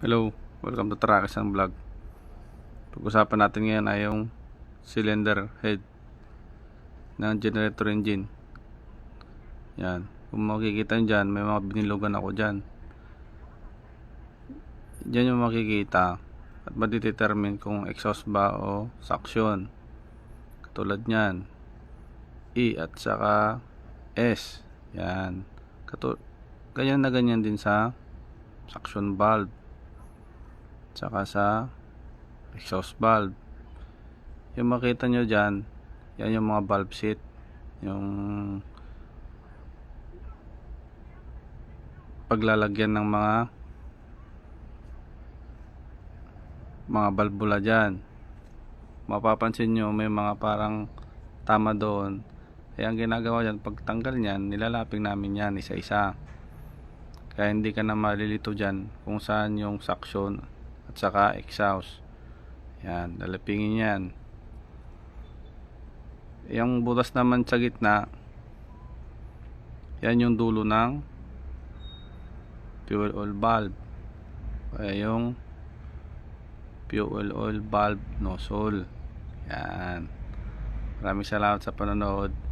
Hello, welcome to Trackers Vlog. Pag-usapan natin ngayon ay yung cylinder head ng generator engine. Yan, kung makikita nyo dyan, may mga binilugan ako dyan. Dyan yung makikita at madidetermine kung exhaust ba o suction. Katulad nyan, E at saka S. Yan, ganyan na ganyan din sa suction valve saka sa exhaust valve. Yung makita nyo dyan, yan yung mga valve seat, yung paglalagyan ng mga valvula dyan. Mapapansin nyo may mga parang tama doon. Kaya ang ginagawa dyan, pagtanggal nyan, nilalaping namin yan isa-isa. Kaya hindi ka na malilito dyan kung saan yung suction at saka exhaust. Yan, lalapingin yan. Yung butas naman sa gitna, yan yung dulo ng fuel oil valve. Kaya yung fuel oil valve nozzle. Yan. Maraming salamat sa panonood.